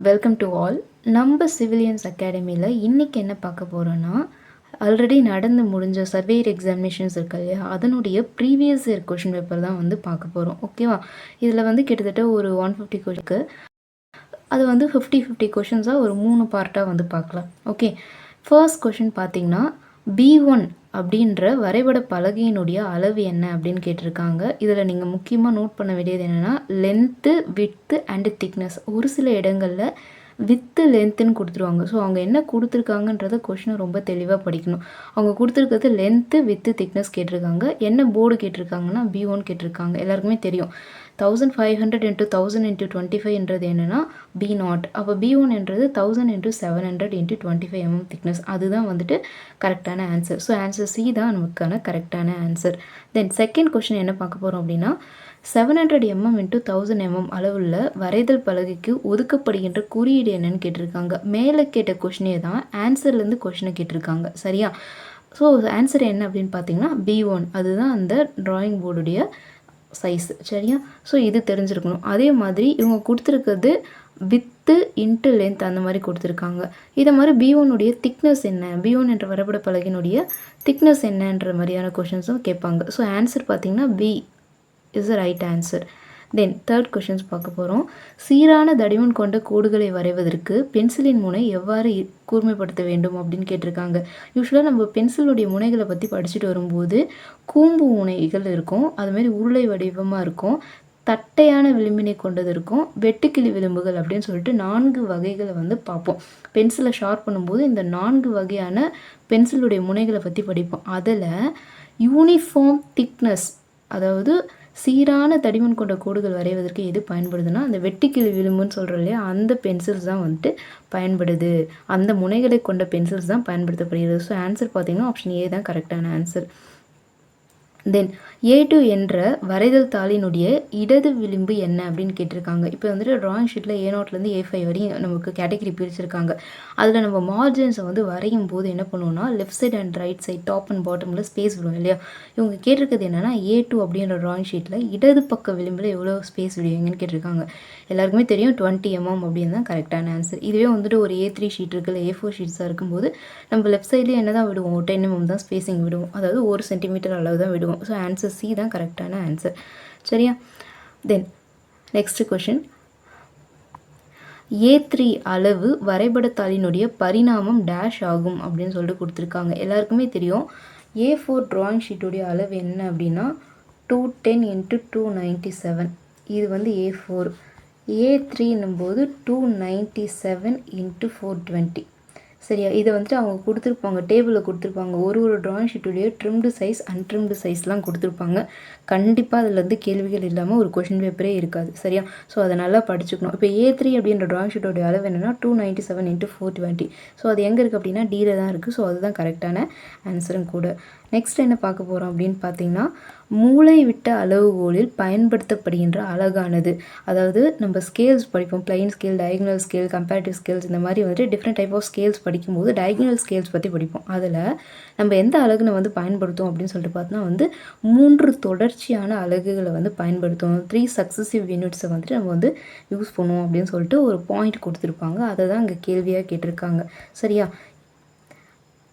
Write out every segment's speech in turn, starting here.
Welcome to all. நம்ம civilians அகாடமியில் இன்றைக்கி என்ன பார்க்க போகிறோன்னா, ஆல்ரெடி நடந்து முடிஞ்ச சர்வேயர் எக்ஸாமினேஷன்ஸ் இருக்கு இல்லையா, அதனுடைய ப்ரீவியஸ் இயர் கொஷின் பேப்பர் தான் வந்து பார்க்க போகிறோம். ஓகேவா? இதில் வந்து கிட்டத்தட்ட ஒரு 150 கொஷனுக்கு அது வந்து 50 கொஷின்ஸாக ஒரு 3 பார்ட்டாக வந்து பார்க்கலாம். ஓகே, ஃபர்ஸ்ட் கொஷின் பார்த்தீங்கன்னா, B1 அப்படின்ற வரைபட பலகையினுடைய அளவு என்ன அப்படின்னு கேட்டிருக்காங்க. இதில் நீங்கள் முக்கியமாக நோட் பண்ண வேண்டியது என்னென்னா, லென்த்து, விட்த்து அண்டு திக்னஸ். ஒரு சில இடங்களில் வித்து லென்த்துன்னு கொடுத்துருவாங்க. ஸோ அவங்க என்ன கொடுத்துருக்காங்கன்றத கொஷினை ரொம்ப தெளிவாக படிக்கணும். அவங்க கொடுத்துருக்கிறது லென்த்து வித்து திக்னஸ் கேட்டிருக்காங்க. என்ன போர்டு கேட்டிருக்காங்கன்னா B1 கேட்டிருக்காங்க. எல்லாருக்குமே தெரியும் 1500 × 1000 × 25 என்னென்னா B0. அப்போ B1 என்றது 1000 × 700 × 25 mm திக்னஸ். அதுதான் வந்துட்டு கரெக்டான ஆன்சர். ஸோ ஆன்சர் C தான் நமக்கான கரெக்டான ஆன்சர். தென் செகண்ட் கொஷின் என்ன பார்க்க போகிறோம் அப்படின்னா, 700 mm × 1000 mm அளவுள்ள வரைதல் பலகைக்கு ஒதுக்கப்படுகின்ற குறியீடு என்னன்னு கேட்டிருக்காங்க. மேலே கேட்ட கொஷினே தான் ஆன்சர்லேருந்து கொஷினை கேட்டிருக்காங்க. சரியா? ஸோ ஆன்சர் என்ன அப்படின்னு பார்த்தீங்கன்னா B1. அதுதான் அந்த ட்ராயிங் போர்டுடைய சைஸ். சரியா? ஸோ இது தெரிஞ்சிருக்கணும். அதே மாதிரி இவங்க கொடுத்துருக்கிறது வித்து இன்ட்டு லென்த் அந்த மாதிரி கொடுத்துருக்காங்க. இதை மாதிரி B1 திக்னஸ் என்ன, B1 என்ற வரைபட பலகையினுடைய திக்னஸ் என்னன்ற மாதிரியான கொஷின்ஸும் கேட்பாங்க. ஸோ ஆன்சர் பார்த்தீங்கன்னா B is the right answer. Then third questions பார்க்க போகிறோம். சீரான தடிமன் கொண்ட கோடுகளை வரைவதற்கு பென்சிலின் முனை எவ்வாறு கூர்மைப்படுத்த வேண்டும் அப்படின்னு கேட்டிருக்காங்க. யூஸ்வலாக நம்ம பென்சிலுடைய முனைகளை பற்றி படிச்சுட்டு வரும்போது கூம்பு முனைகள் இருக்கும், அதுமாரி உருளை வடிவமாக இருக்கும், தட்டையான விளிம்பினை கொண்டது இருக்கும், வெட்டுக்கிளி விளிம்புகள் அப்படின்னு சொல்லிட்டு 4 வகைகளை வந்து பார்ப்போம். பென்சிலை ஷார்ப் பண்ணும்போது இந்த 4 வகையான பென்சிலுடைய முனைகளை பற்றி படிப்போம். அதில் யூனிஃபார்ம் திக்னஸ், அதாவது சீரான தடிமன் கொண்ட கோடுகள் வரைவதற்கு எது பயன்படுதுன்னா அந்த வெட்டுக்கிளி விளிம்புன்னு சொல்கிறோம் இல்லையா, அந்த பென்சில்ஸ் தான் வந்துட்டு பயன்படுது. அந்த முனைகளை கொண்ட பென்சில்ஸ் தான் பயன்படுத்தப்படுகிறது. ஸோ ஆன்சர் பார்த்தீங்கன்னா ஆப்ஷன் ஏ தான் கரெக்டான ஆன்சர். தென் A2 என்ற வரைதல் தாளினுடைய இடது விளிம்பு என்ன அப்படின்னு கேட்டிருக்காங்க. இப்போ வந்துட்டு ட்ராயிங் ஷீட்டில் A0லேருந்து A5 வரையும் நமக்கு கேட்டகரி பிரிச்சிருக்காங்க. அதில் நம்ம மார்ஜின்ஸை வந்து வரையும் போது என்ன பண்ணுவோம்னா left side and right side top and பாட்டமில் ஸ்பேஸ் விடுவோம் இல்லையா. இவங்க கேட்டிருக்கிறது என்னென்னா A2 அப்படின்ற ட்ராயிங் ஷீட்டில் இடது பக்க விளிம்பில் எவ்வளோ ஸ்பேஸ் விடுவீங்கன்னு கேட்டிருக்காங்க. எல்லாருக்குமே தெரியும் 20 mm அப்படின்னு தான் கரெக்டான ஆன்சர். இதுவே வந்துட்டு ஒரு A3 ஷீட் இருக்குல்ல, A4 ஷீட்ஸாக இருக்கும்போது நம்ம லெஃப்ட் சைட்லேயே என்ன தான் விடுவோம், 10 mm தான் ஸ்பேஸிங் விடுவோம், அதாவது 1 சென்டிமீட்டர் அளவு தான் விடுவோம். ஸோ ஆன்சர் C தான் கரெக்டான ஆன்சர். சரியா? தென் நெக்ஸ்ட் கொஷின், A3 அளவு வரைபடத்தாளினுடைய பரிணாமம் டேஷ் ஆகும் அப்படின்னு சொல்லிட்டு கொடுத்துருக்காங்க. எல்லாருக்குமே தெரியும் A4 ட்ராயிங் ஷீட்டுடைய அளவு என்ன அப்படின்னா 210 × 297. இது வந்து A4. A3 போது 297 × 420. சரியா? இதை வந்துட்டு அவங்க கொடுத்துருப்பாங்க, டேபிளில் கொடுத்துருப்பாங்க. ஒரு ட்ராயிங் ஷீட்டுடைய ட்ரிம்டு சைஸ் அன்ட்ரிம்டு சைஸ்லாம் கொடுத்துருப்பாங்க. கண்டிப்பாக அதில் வந்து கேள்விகள் இல்லாமல் ஒரு கொஷின் பேப்பரே இருக்காது. சரியா? ஸோ அதை நல்லா படிச்சுக்கணும். இப்போ A3 அப்படின்ற ட்ராயிங் ஷீட்டோடைய அளவு என்னென்னா 297 × 420. ஸோ அது எங்கே இருக்குது அப்படின்னா Dயில் தான் இருக்குது. ஸோ அதுதான் கரெக்டான ஆன்சரும் கூட. நெக்ஸ்ட் என்ன பார்க்க போகிறோம் அப்படின்னு பார்த்தீங்கன்னா, மூளை விட்ட அளவுகோலில் பயன்படுத்தப்படுகின்ற அழகானது. அதாவது நம்ம ஸ்கேல்ஸ் படிப்போம், plain scale, diagonal scale, comparative scales, இந்த மாதிரி வந்துட்டு டிஃப்ரெண்ட் டைப் ஆஃப் ஸ்கேல்ஸ் படிக்கும்போது டயகனல் ஸ்கேல்ஸ் பற்றி படிப்போம். அதில் நம்ம எந்த அலகுனை வந்து பயன்படுத்தும் அப்படின்னு சொல்லிட்டு பார்த்தோன்னா வந்து 3 தொடர்ச்சியான அலகுகளை வந்து பயன்படுத்தும். 3 சக்ஸசிவ் யூனிட்ஸை வந்துட்டு நம்ம வந்து யூஸ் பண்ணுவோம் அப்படின்னு சொல்லிட்டு ஒரு பாயிண்ட் கொடுத்துருப்பாங்க. அதை தான் இங்கே கேள்வியாக கேட்டிருக்காங்க. சரியா?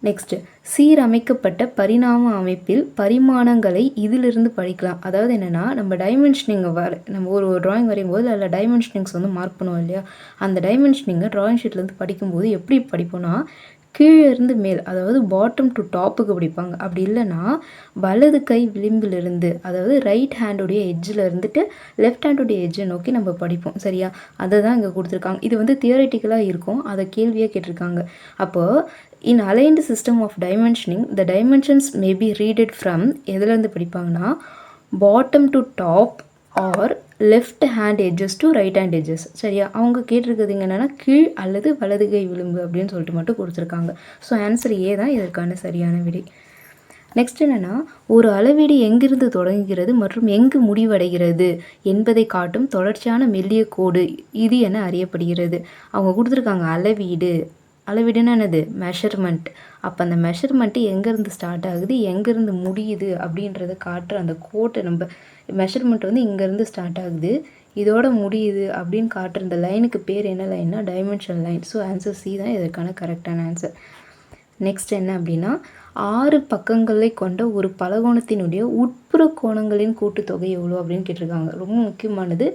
நெக்ஸ்ட்டு, சீரமைக்கப்பட்ட பரிணாம அமைப்பில் பரிமாணங்களை இதிலிருந்து படிக்கலாம். அதாவது என்னென்னா நம்ம டைமென்ஷனிங்கை நம்ம ஒரு ட்ராயிங் வரையும் போது அதில் டைமென்ஷனிங்ஸ் வந்து மார்க் பண்ணுவோம் இல்லையா, அந்த டைமென்ஷனிங்கை ட்ராயிங் ஷீட்லேருந்து படிக்கும்போது எப்படி படிப்போம்னா கீழே இருந்து மேல், அதாவது பாட்டம் டு டாப்புக்கு படிப்பாங்க. அப்படி இல்லைன்னா வலது கை விளிம்பிலிருந்து, அதாவது ரைட் ஹேண்டுடைய எட்ஜில் இருந்துட்டு லெஃப்ட் ஹேண்டுடைய எட்ஜை நோக்கி நம்ம படிப்போம். சரியா? அதை தான் இங்கே கொடுத்துருக்காங்க. இது வந்து தியரட்டிக்கலாக இருக்கும், அதை கேள்வியாக கேட்டிருக்காங்க. அப்போது in aligned system of dimensioning, the dimensions may be read from எதுலேருந்து படிப்பாங்கன்னா bottom to top or left hand edges to right hand edges. சரியா? அவங்க கேட்டிருக்கிறது என்னென்னா கீழ் அல்லது வலது கை விளிம்பு அப்படின்னு சொல்லிட்டு மட்டும் கொடுத்துருக்காங்க. ஸோ ஆன்சர் ஏ தான் இதற்கான சரியான விடை. நெக்ஸ்ட் என்னென்னா, ஒரு அளவீடு எங்கிருந்து தொடங்குகிறது மற்றும் எங்கு முடிவடைகிறது என்பதை காட்டும் தொடர்ச்சியான மெல்லிய கோடு இது என அறியப்படுகிறது. அவங்க கொடுத்துருக்காங்க அளவீடு. அளவீடுன்னா என்னது? மெஷர்மெண்ட். அப்போ அந்த மெஷர்மெண்ட்டு எங்கேருந்து ஸ்டார்ட் ஆகுது, எங்கேருந்து முடியுது அப்படின்றத காட்டுற அந்த கோட்டை நம்ம மெஷர்மெண்ட் வந்து இங்கேருந்து ஸ்டார்ட் ஆகுது, இதோட முடியுது அப்படின்னு காட்டுற இந்த லைனுக்கு பேர் என்ன லைன்னா dimension line. So answer C தான் இதற்கான கரெக்டான ஆன்சர். நெக்ஸ்ட் என்ன அப்படின்னா 6 பக்கங்களை கொண்ட ஒரு பலகோணத்தினுடைய உட்புற கோணங்களின் கூட்டுத்தொகை எவ்வளோ அப்படின்னு கேட்டிருக்காங்க. ரொம்ப முக்கியமானது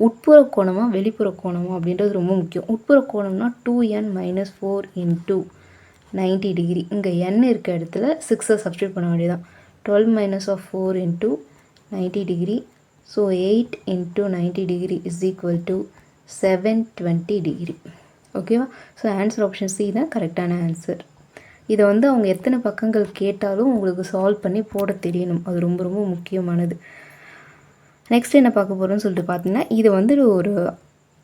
உட்புற கோணமா வெளிப்புற கோணமா அப்படின்றது ரொம்ப முக்கியம். உட்புற கோணம்னா 2n - 4 × 90 டிகிரி. இங்கே n இருக்க இடத்துல 6 சப்ஸ்டியூட் பண்ண வேண்டியதான். 12 - 4 × 90 degree. So 8 × 90 degree is equal to 720 degree. ஓகேவா? ஸோ ஆன்சர் ஆப்ஷன் சி தான் கரெக்டான ஆன்சர். இதை வந்து அவங்க எத்தனை பக்கங்கள் கேட்டாலும் உங்களுக்கு சால்வ் பண்ணி போட தெரியணும். அது ரொம்ப ரொம்ப முக்கியமானது. நெக்ஸ்ட் என்ன பார்க்க போகிறோம்னு சொல்லிட்டு பார்த்தீங்கன்னா, இது வந்து ஒரு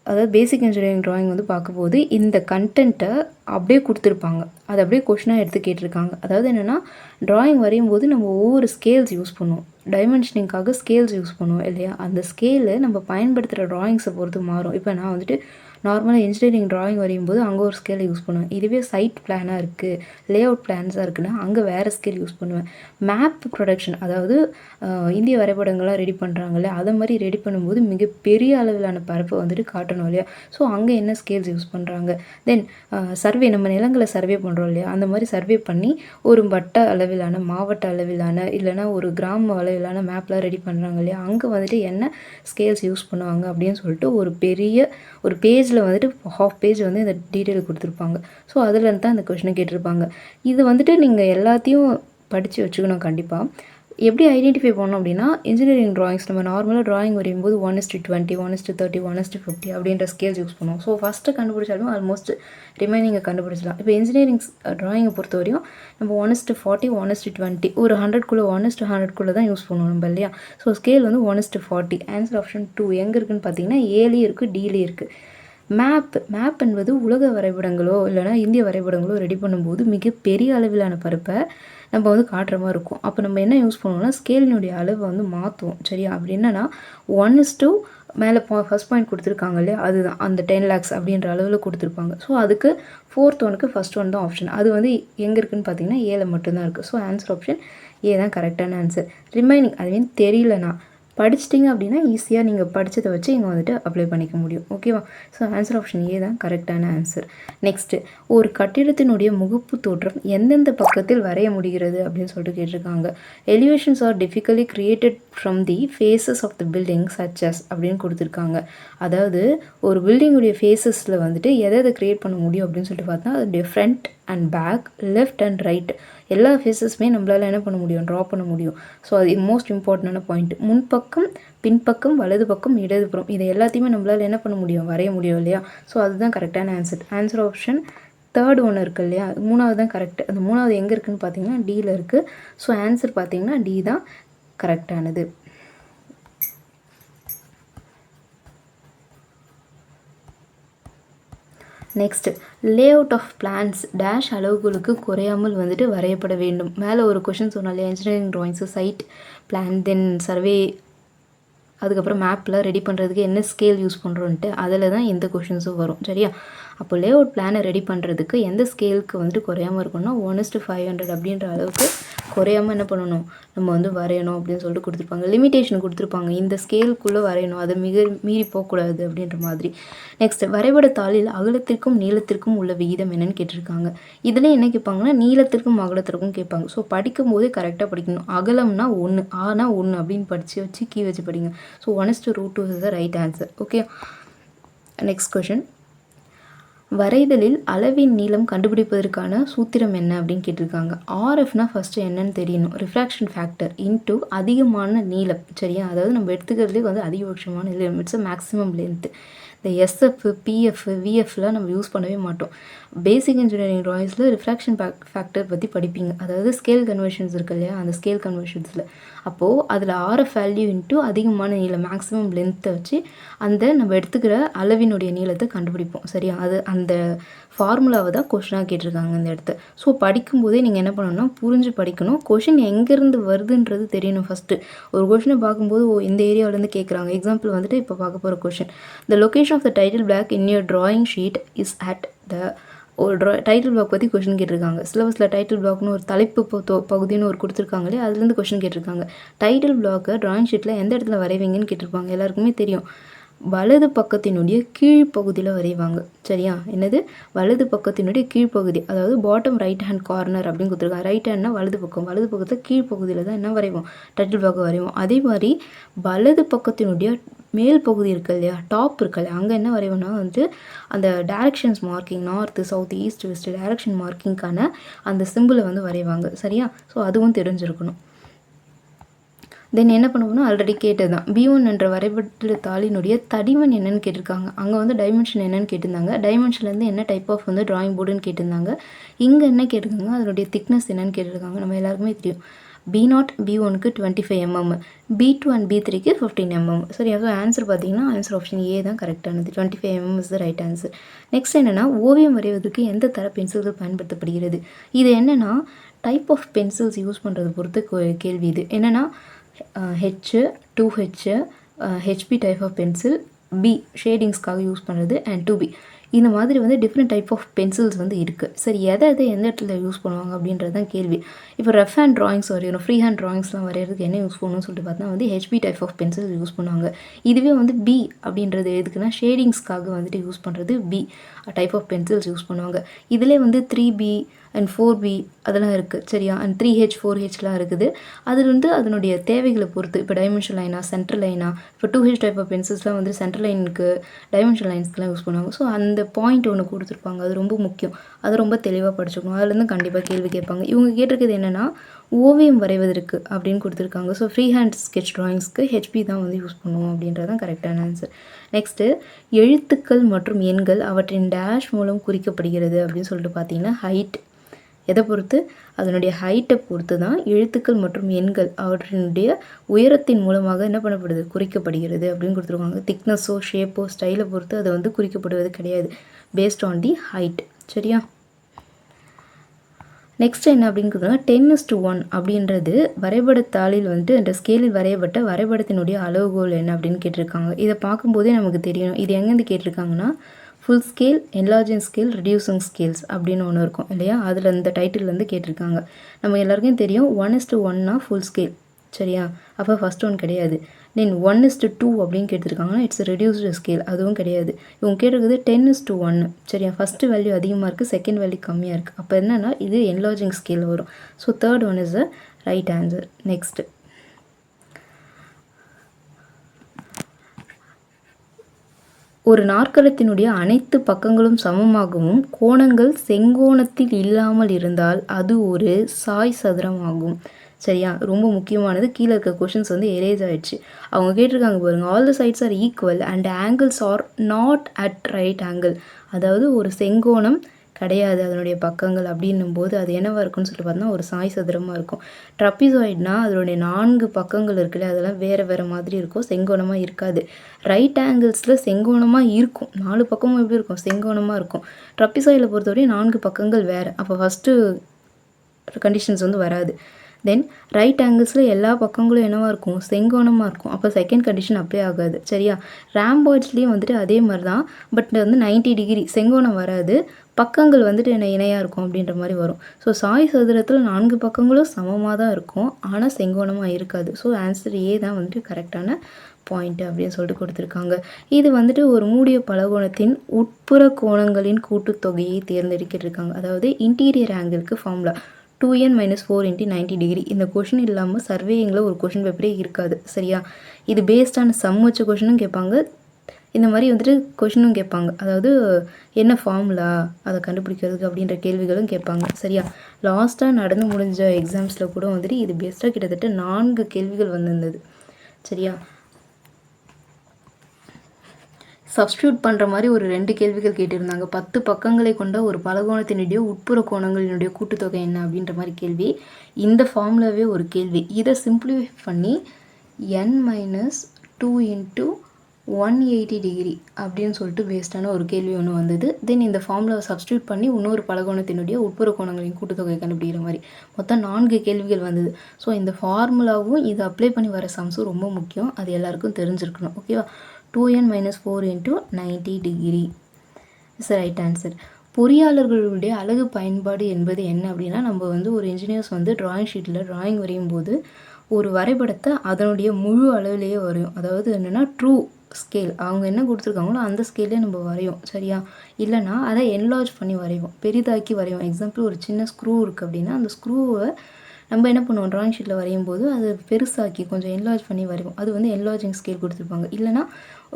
அதாவது பேசிக் இன்ஜினியரிங் ட்ராயிங் வந்து பார்க்கும்போது இந்த கண்டென்ட்டை அப்படியே கொடுத்துருப்பாங்க. அதை அப்படியே கொஷினாக எடுத்து கேட்டிருக்காங்க. அதாவது என்னென்னா ட்ராயிங் வரையும் போது நம்ம ஒவ்வொரு ஸ்கேல்ஸ் யூஸ் பண்ணுவோம். டைமென்ஷனிங்காக ஸ்கேல்ஸ் யூஸ் பண்ணுவோம் இல்லையா? அந்த ஸ்கேலு நம்ம பயன்படுத்துகிற ட்ராயிங்ஸை பொறுத்து மாறும். இப்போ நான் வந்துட்டு நார்மலாக இன்ஜினியரிங் ட்ராயிங் வரையும் போது அங்கே ஒரு ஸ்கேலை யூஸ் பண்ணுவேன். இதுவே சைட் பிளானாக இருக்குது, லே அவுட் பிளான்ஸாக இருக்குன்னா அங்கே வேறு ஸ்கேல் யூஸ் பண்ணுவேன். மேப் ப்ரொடக்ஷன் அதாவது இந்திய வரைபடங்கள்லாம் ரெடி பண்ணுறாங்கல்ல, அதை மாதிரி ரெடி பண்ணும்போது மிகப்பெரிய அளவிலான பரப்பை வந்துட்டு காட்டணும் இல்லையா? ஸோ அங்கே என்ன ஸ்கேல்ஸ் யூஸ் பண்ணுறாங்க. தென் சர்வே நம்ம நிலங்களை சர்வே பண்ணுறோம் இல்லையா? அந்த மாதிரி சர்வே பண்ணி ஒரு வட்ட அளவிலான மாவட்ட அளவிலான இல்லைனா ஒரு கிராம அளவிலான மேப்லாம் ரெடி பண்ணுறாங்க இல்லையா? அங்கே வந்துட்டு என்ன ஸ்கேல்ஸ் யூஸ் பண்ணுவாங்க அப்படின்னு சொல்லிட்டு ஒரு பேஜில் வந்துட்டு ஹாஃப் பேஜ் வந்து இந்த டீட்டெயில் கொடுத்துருப்பாங்க. ஸோ அதுலேருந்து தான் இந்த கொஷினை கேட்டிருப்பாங்க. இது வந்துட்டு நீங்கள் எல்லாத்தையும் படித்து வச்சுக்கணும் கண்டிப்பாக. எப்படி ஐடென்டிஃபை பண்ணோம் அப்படின்னா இன்ஜினியரிங் ட்ராயிங்ஸ் நம்ம நார்மலாக ட்ராயிங் வரையும்போது 1:20, 1:30, 1:50 அப்படின்ற ஸ்கேல்ஸ் யூஸ் பண்ணுவோம். ஸோ ஃபஸ்ட்டு கண்டுபிடிச்சாலும் ஆல்மோஸ்ட் ரிமைனிங்கை கண்டுபிடிச்சலாம். இப்போ இன்ஜினியரிங் ட்ராயிங்கை பொறுத்த வரையும் நம்ம 1:40, 1:20 ஒரு 100க்குள்ளே 1:100க்குள்ளே தான் யூஸ் பண்ணுவோம் நம்ம இல்லையா? ஸோ ஸ்கேல் வந்து 1:40. ஆன்சர் ஆப்ஷன் 2 எங்கே இருக்குதுன்னு பார்த்தீங்கன்னா ஏலேயும் இருக்குது டிலேயும் இருக்குது. மேப் என்பது உலக வரைபடங்களோ இல்லைனா இந்திய வரைபடங்களோ ரெடி பண்ணும்போது மிகப்பெரிய அளவிலான பரப்பை நம்ம வந்து காட்டுற மாதிரி இருக்கும். அப்போ நம்ம என்ன யூஸ் பண்ணுவோம்னா ஸ்கேலினுடைய அளவை வந்து மாற்றுவோம். சரியா? அப்படி என்னன்னா 1:2 மேலே ஃபஸ்ட் பாயிண்ட் கொடுத்துருக்காங்க இல்லையா? அதுதான் அந்த 10 lakhs அப்படின்ற அளவில் கொடுத்துருப்பாங்க. ஸோ அதுக்கு 4th ஒனுக்கு ஃபஸ்ட் ஒன் தான் ஆப்ஷன். அது வந்து எங்கே இருக்குதுன்னு பார்த்தீங்கன்னா ஏல மட்டும்தான் இருக்குது. ஸோ ஆன்சர் ஆப்ஷன் ஏ தான் கரெக்டான ஆன்சர். ரிமைனிங் அது மீன் தெரியலனா படிச்சிட்டிங்க அப்படின்னா ஈஸியாக நீங்கள் படித்ததை வச்சு இங்கே வந்துட்டு அப்ளை பண்ணிக்க முடியும். ஓகேவா? ஸோ ஆன்சர் ஆப்ஷன் ஏ தான் கரெக்டான ஆன்சர். நெக்ஸ்ட்டு ஒரு கட்டிடத்தினுடைய முகப்பு தோற்றம் எந்தெந்த பக்கத்தில் வரைய முடிகிறது அப்படின்னு சொல்லிட்டு கேட்டிருக்காங்க. Elevations are difficultly created from the faces of the building such as அப்படின்னு கொடுத்துருக்காங்க. அதாவது ஒரு பில்டிங்குடைய ஃபேஸஸில் வந்துட்டு எதை க்ரியேட் பண்ண முடியும் அப்படின்னு சொல்லிட்டு பார்த்தா அதோடைய front and back, left and right எல்லா ஃபேஸஸுமே நம்மளால் என்ன பண்ண முடியும்? ட்ரா பண்ண முடியும். ஸோ அது மோஸ்ட் இம்பார்ட்டண்டான பாயிண்ட். முன்பக்கம், பின்பக்கம், வலது பக்கம், இடதுபுறம் இதை எல்லாத்தையுமே நம்மளால் என்ன பண்ண முடியும்? வரைய முடியும் இல்லையா? ஸோ அதுதான் கரெக்டான ஆன்சர். ஆன்சர் ஆப்ஷன் 3rd ஒன்று இருக்குது இல்லையா? 3வது தான் கரெக்ட். அந்த 3வது எங்கே இருக்குதுன்னு பார்த்தீங்கன்னா டியில் இருக்குது. ஸோ ஆன்சர் பார்த்தீங்கன்னா டி தான் கரெக்டானது. Next layout of plans dash அளவுகளுக்கு குறையாமல் வந்துட்டு வரையப்பட வேண்டும். மேலே ஒரு கொஷின் சொன்னாலே இல்லையா? இன்ஜினியரிங் ட்ராயிங்ஸு சைட் பிளான் தென் சர்வே அதுக்கப்புறம் மேப்லாம் ரெடி பண்ணுறதுக்கு என்ன ஸ்கேல் யூஸ் பண்ணுறோன்ட்டு அதில் தான் எந்த கொஷின்ஸும் வரும். சரியா? அப்போ லே அவுட் பிளானை ரெடி பண்ணுறதுக்கு எந்த ஸ்கேலுக்கு வந்துட்டு குறையாமல் இருக்கணும்னா 1:500 அப்படின்ற அளவுக்கு குறையாமல் என்ன பண்ணணும்? நம்ம வந்து வரையணும் அப்படின்னு சொல்லிட்டு கொடுத்துருப்பாங்க. லிமிட்டேஷன் கொடுத்துருப்பாங்க. இந்த ஸ்கேலுக்குள்ளே வரையணும், அதை மீறி போகக்கூடாது அப்படின்ற மாதிரி. நெக்ஸ்ட் வரைபட தாளில் அகலத்திற்கும் நீளத்திற்கும் உள்ள விகிதம் என்னன்னு கேட்டிருக்காங்க. இதில் என்ன கேட்பாங்கன்னா நீளத்திற்கும் அகலத்திற்கும் கேட்பாங்க. ஸோ படிக்கும் போதே கரெக்டாக படிக்கணும். அகலம்னா 1, ஆனால் 1 அப்படின்னு படித்து வச்சு கீ வச்சு படிங்க. So 1:√2 is the right answer. Okay. Next question வரைதலில் அளவின் நீளம் கண்டுபிடிப்பதற்கான சூத்திரம் என்ன அப்படின்னு கேட்டிருக்காங்க. ஆர்எஃப்னா ஃபஸ்ட்டு என்னன்னு தெரியணும். ரிஃப்ராக்ஷன் ஃபேக்டர் இன்டூ அதிகமான நீளம். சரியா? அதாவது நம்ம எடுத்துக்கிறதுலே வந்து அதிகபட்சமான நீளம். It's a maximum length. இந்த எஸ்எஃப், பிஎஃப், விஎஃப்லாம் நம்ம யூஸ் பண்ணவே மாட்டோம். பேசிக் இன்ஜினியரிங் ட்ராயிங்ஸில் ரிஃப்ராக்ஷன் ஃபேக்டர் பற்றி படிப்பீங்க. அதாவது ஸ்கேல் கன்வர்ஷன்ஸ் இருக்கு இல்லையா? அந்த ஸ்கேல் கன்வர்ஷன்ஸில் அப்போது அதில் ஆர்எஃப் வேல்யூ இன்ட்டு அதிகமான நீளம் மேக்ஸிமம் லென்த்தை வச்சு அந்த நம்ம எடுத்துக்கிற அளவினுடைய நீளத்தை கண்டுபிடிப்போம். சரியா? அது அந்த ஃபார்முலாவை தான் கொஷினாக கேட்டிருக்காங்க இந்த இடத்த. ஸோ படிக்கும்போதே நீங்கள் என்ன பண்ணணும்னா புரிஞ்சு படிக்கணும். கொஷின் எங்கேருந்து வருதுன்றது தெரியணும். ஃபஸ்ட்டு ஒரு கொஷினை பார்க்கும்போது இந்த ஏரியாவிலேருந்து கேட்குறாங்க. எக்ஸாம்பிள் வந்துட்டு இப்போ பார்க்க போகிற question the location of the title block in your drawing sheet is at the ஒரு டைட்டில் பிளாக் பற்றி கொஷின் கேட்டிருக்காங்க. சிலபஸில் டைட்டில் பிளாக்னு ஒரு தலைப்பு பகுதின்னு ஒரு கொடுத்துருக்காங்களே அதுலேருந்து கொஷின் கேட்டிருக்காங்க. டைட்டில் பிளாக்கை ட்ராயிங் ஷீட்டில் எந்த இடத்துல வரைவீங்கன்னு கேட்டிருப்பாங்க. எல்லாருக்குமே தெரியும். வலது பக்கத்தினுடைய கீழ்ப்பகுதியில் வரைவாங்க. சரியா? என்னது? வலது பக்கத்தினுடைய கீழ்ப்பகுதி, அதாவது பாட்டம் ரைட் ஹேண்ட் கார்னர் அப்படின்னு கொடுத்துருக்காங்க. ரைட் ஹேண்ட்னா வலது பக்கம், வலது பக்கத்தில் கீழ்ப்பகுதியில் தான் என்ன வரைவோம்? டைட்டில் பிளாக் வரைவோம். அதே மாதிரி வலது பக்கத்தினுடைய மேல் பகுதி இருக்கு இல்லையா, டாப் இருக்கு இல்லையா, அங்கே என்ன வரைவோம்னா வந்து அந்த directions marking, north south east west direction மார்க்கிங்கான அந்த சிம்பிளை வந்து வரைவாங்க. சரியா? ஸோ அதுவும் தெரிஞ்சிருக்கணும். தென் என்ன பண்ணுவோம்னா ஆல்ரெடி கேட்டது தான், B1 என்ற வரைபட தாளினுடைய தடிமன் என்னன்னு கேட்டிருக்காங்க. அங்கே வந்து டைமென்ஷன் என்னன்னு கேட்டிருந்தாங்க. டைமென்ஷன்லேருந்து என்ன டைப் ஆஃப் வந்து ட்ராயிங் போர்டுன்னு கேட்டிருந்தாங்க. இங்கே என்ன கேட்டிருக்காங்க, அதனுடைய திக்னஸ் என்னன்னு கேட்டிருக்காங்க. நம்ம எல்லாருக்குமே தெரியும், B0 B1க்கு 25 mm, B2 அண்ட் B3க்கு 15 mm. சரி, அப்போ ஆன்சர் பார்த்தீங்கன்னா ஆன்சர் ஆப்ஷன் ஏ தான் கரெக்டானது. 25 mm is the right answer. Next என்னென்னா, ஓவியம் வரைவதற்கு எந்த தர பென்சில்கள் பயன்படுத்தப்படுகிறது? இது என்னென்னா டைப் ஆஃப் பென்சில்ஸ் யூஸ் பண்ணுறது பொறுத்து கேள்வி. இது என்னென்னா H, 2H, HB type of pencil, B ஷேடிங்ஸ்க்காக யூஸ் பண்ணுறது, அண்ட் 2B. இந்த மாதிரி வந்து டிஃப்ரெண்ட் டைப் ஆஃப் பென்சில்ஸ் வந்து இருக்குது. சரி, எதை எந்த இடத்துல யூஸ் பண்ணுவாங்க அப்படின்றது தான் கேள்வி. இப்போ ரஃப் ஹேண்ட் ட்ராயிங்ஸ் வரையணும், ஃப்ரீ ஹேண்ட் ட்ராயிங்ஸ்லாம் வரைகிறதுக்கு என்ன யூஸ் பண்ணணும்னு சொல்லிட்டு பார்த்தா வந்து HB type of pencil use பண்ணுவாங்க. இதுவே வந்து B அப்படின்றது எதுக்குன்னா ஷேடிங்ஸ்க்காக வந்துட்டு யூஸ் பண்ணுறது B type of pencils use பண்ணுவாங்க. இதிலே வந்து 3B அண்ட் 4B அதெல்லாம் இருக்குது. சரியா? அண்ட் 3H 4Hலாம் இருக்குது. அது வந்து அதனுடைய தேவைகளை பொறுத்து, இப்போ டைமென்ஷன் லைனா சென்ட்ரல் லைனா, இப்போ 2H டைப் ஆஃப் பென்சில்ஸ்லாம் வந்து சென்ட்ரல் லைனுக்கு டைமென்ஷன் லைன்ஸ்க்குலாம் யூஸ் பண்ணுவாங்க. ஸோ அந்த பாயிண்ட் ஒன்று கொடுத்துருப்பாங்க, அது ரொம்ப முக்கியம். அதை ரொம்ப தெளிவாக படிச்சுக்கணும். அதுலேருந்து கண்டிப்பாக கேள்வி கேட்பாங்க. இவங்க கேட்டிருக்கிறது என்னென்னா ஓவியம் வரைவதற்கு அப்படின்னு கொடுத்துருக்காங்க. ஸோ ஃப்ரீ ஹேண்ட் ஸ்கெட்ச் ட்ராயிங்ஸ்க்கு HB தான் வந்து யூஸ் பண்ணுவோம் அப்படின்றது தான் கரெக்டான ஆன்சர். நெக்ஸ்ட்டு, எழுத்துக்கள் மற்றும் எண்கள் அவற்றின் டேஷ் மூலம் குறிக்கப்படுகிறது அப்படின்னு சொல்லிட்டு பார்த்தீங்கன்னா ஹைட். எதை பொறுத்து? அதனுடைய ஹைட்டை பொறுத்து தான் எழுத்துக்கள் மற்றும் எண்கள் அவற்றினுடைய உயரத்தின் மூலமாக என்ன பண்ணப்படுது? குறிக்கப்படுகிறது அப்படின்னு கொடுத்துருக்காங்க. திக்னஸோ ஷேப்போ ஸ்டைலை பொறுத்து அதை வந்து குறிக்கப்படுவது கிடையாது. Based on the height. சரியா? நெக்ஸ்ட் என்ன அப்படின்னு கொடுத்துருக்காங்க, 10:1 அப்படின்றது வரைபடத்தாளில் வந்துட்டு அந்த ஸ்கேலில் வரையப்பட்ட வரைபடத்தினுடைய அளவுகோல் என்ன அப்படின்னு கேட்டிருக்காங்க. இதை பார்க்கும்போதே நமக்கு தெரியணும். இது எங்கேருந்து கேட்டிருக்காங்கன்னா, full scale, enlarging scale, reducing scales அப்படின்னு ஒன்று இருக்கும் இல்லையா, அதில் இந்த டைட்டில்லேருந்து கேட்டிருக்காங்க. நம்ம எல்லாருக்கும் தெரியும் 1:1னா ஃபுல் ஸ்கேல். சரியா? அப்போ ஃபஸ்ட் ஒன் கிடையாது. தென் 1:2 அப்படின்னு கேட்டிருக்காங்கன்னா இட்ஸ் ரெடியூஸ்டு ஸ்கேல், அதுவும் கிடையாது. இவங்க கேட்டிருக்குது 10:1. சரியா? ஃபஸ்ட்டு வேல்யூ அதிகமாக இருக்குது, செகண்ட் வேல்யூ கம்மியாக இருக்குது. அப்போ என்னென்னா இது என்லார்ஜிங் ஸ்கேல் வரும். So third one is the right answer. Next, ஒரு நாற்கரத்தினுடைய அனைத்து பக்கங்களும் சமமாகவும் கோணங்கள் செங்கோணத்தில் இல்லாமல் இருந்தால் அது ஒரு சாய் சதுரம் ஆகும். சரியா? ரொம்ப முக்கியமானது. கீழே இருக்க கொஷின்ஸ் வந்து எரேஸ் ஆகிடுச்சு. அவங்க கேட்டிருக்காங்க பாருங்கள், all the sides are equal and angles are not at right angle. அதாவது ஒரு செங்கோணம் கிடையாது அதனுடைய பக்கங்கள் அப்படின்னும் போது அது என்னவாக இருக்குன்னு சொல்லிட்டு பார்த்தோன்னா ஒரு சாய் சதுரமாக இருக்கும். ட்ரப்பிசாய்ட்னா அதனுடைய 4 பக்கங்கள் இருக்குல்ல, அதெல்லாம் வேறு வேறு மாதிரி இருக்கும், செங்கோணமாக இருக்காது. ரைட் ஆங்கிள்ஸில் செங்கோணமாக இருக்கும், 4 பக்கமும் எப்படி இருக்கும்? செங்கோணமாக இருக்கும். ட்ரப்பிசாய்டில் பொறுத்தவரையும் 4 பக்கங்கள் வேறு. அப்போ ஃபஸ்ட்டு கண்டிஷன்ஸ் வந்து வராது. தென் ரைட் ஆங்கிள்ஸில் எல்லா பக்கங்களும் என்னவாக இருக்கும்? செங்கோணமாக இருக்கும். அப்போ செகண்ட் கண்டிஷன் அப்ளை ஆகாது. சரியா? ராம்பாய்ட்ஸ்லேயும் வந்துட்டு அதே மாதிரி தான். பட் வந்து 90 டிகிரி செங்கோணம் வராது, பக்கங்கள் வந்துட்டு இணையாக இருக்கும் அப்படின்ற மாதிரி வரும். ஸோ சாய் சதுரத்தில் 4 பக்கங்களும் சமமாக தான் இருக்கும், ஆனால் செங்கோணமாக இருக்காது. ஸோ ஆன்சர் ஏ தான் வந்துட்டு கரெக்டான பாயிண்ட் அப்படின்னு சொல்லிட்டு கொடுத்துருக்காங்க. இது வந்துட்டு ஒரு மூடிய பலகோணத்தின் உட்புற கோணங்களின் கூட்டுத்தொகையை தேர்ந்தெடுக்கிட்டு அதாவது இன்டீரியர் ஆங்கிளுக்கு ஃபார்முலா 2n - 4 × 90 டிகிரி. இந்த கொஷின் இல்லாமல் சர்வேயிங்கில் ஒரு கொஷின் பேப்பரே இருக்காது. சரியா? இது பேஸ்டான சம் வச்ச கொஷினும் கேட்பாங்க, இந்த மாதிரி வந்துட்டு கொஷினும் கேட்பாங்க. அதாவது என்ன ஃபார்முலா அதை கண்டுபிடிக்கிறதுக்கு அப்படின்ற கேள்விகளும் கேட்பாங்க. சரியா? லாஸ்ட்டாக நடந்து முடிஞ்ச எக்ஸாம்ஸில் கூட வந்துட்டு இது பெஸ்ட்டாக கிட்டத்தட்ட 4 கேள்விகள் வந்திருந்தது. சரியா? சப்ஸ்டியூட் பண்ணுற மாதிரி ஒரு 2 கேள்விகள் கேட்டிருந்தாங்க. 10 பக்கங்களை கொண்ட ஒரு பலகோணத்தினுடைய உட்புற கோணங்களினுடைய கூட்டுத்தொகை என்ன அப்படின்ற மாதிரி கேள்வி. இந்த ஃபார்முலாவே ஒரு கேள்வி. இதை சிம்பிளிஃபை பண்ணி n - 2 × 180 டிகிரி அப்படின்னு சொல்லிட்டு பேஸ்டான ஒரு கேள்வி ஒன்று வந்தது. தென் இந்த ஃபார்முலாவை சப்ஸ்டியூட் பண்ணி இன்னொரு பலகோணத்தினுடைய உட்புற கோணங்களின் கூட்டுத்தொகை கண்டுபிடிக்கிற மாதிரி மொத்தம் 4 கேள்விகள் வந்தது. ஸோ இந்த ஃபார்முலாவும் இதை அப்ளை பண்ணி வர சம்ஸும் ரொம்ப முக்கியம், அது எல்லாருக்கும் தெரிஞ்சிருக்கணும். ஓகேவா? 2n - 4 × 90 degree is right answer. பொறியாளர்களுடைய அழகு பயன்பாடு என்பது என்ன அப்படின்னா, நம்ம வந்து ஒரு இன்ஜினியர்ஸ் வந்து ட்ராயிங் ஷீட்டில் ட்ராயிங் வரையும் போது ஒரு வரைபடத்தை அதனுடைய முழு அளவிலேயே வரையும். அதாவது என்னென்னா ட்ரூ ஸ்கேல் அவங்க என்ன கொடுத்துருக்காங்களோ அந்த ஸ்கேலே நம்ம வரையும். சரியா? இல்லைனா அதை என்லார்ஜ் பண்ணி வரைவோம், பெரிதாக்கி வரைவோம். எக்ஸாம்பிள் ஒரு சின்ன ஸ்க்ரூ இருக்குது அப்படின்னா அந்த ஸ்க்ரூவை நம்ம என்ன பண்ணுவோம், ட்ராயிங் ஷீட்டில் வரையும் போது அது பெருசாக்கி கொஞ்சம் என்லார்ஜ் பண்ணி வரைவோம். அது வந்து என்லார்ஜிங் ஸ்கேல் கொடுத்துருப்பாங்க. இல்லைனா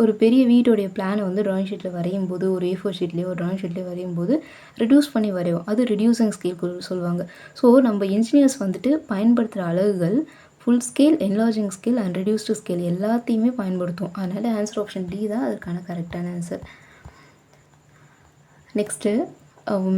ஒரு பெரிய வீட்டோடைய பிளானை வந்து ட்ராயிங் ஷீட்டில் வரையும் போது ஒரு A4 ஷீட்லேயோ ஒரு ட்ராயிங் ஷீட்லேயோ வரையும் போது ரெடியூஸ் பண்ணி வரைவோம். அது ரெடியூசிங் ஸ்கேல் சொல்லுவாங்க. ஸோ நம்ம இன்ஜினியர்ஸ் வந்துட்டு பயன்படுத்துகிற அலகுகள் full scale, enlarging scale and reduced scale எல்லாத்தையுமே பயன்படுத்தும். அதனால் ஆன்சர் ஆப்ஷன் டி தான் அதுக்கான கரெக்டான ஆன்சர். நெக்ஸ்ட்டு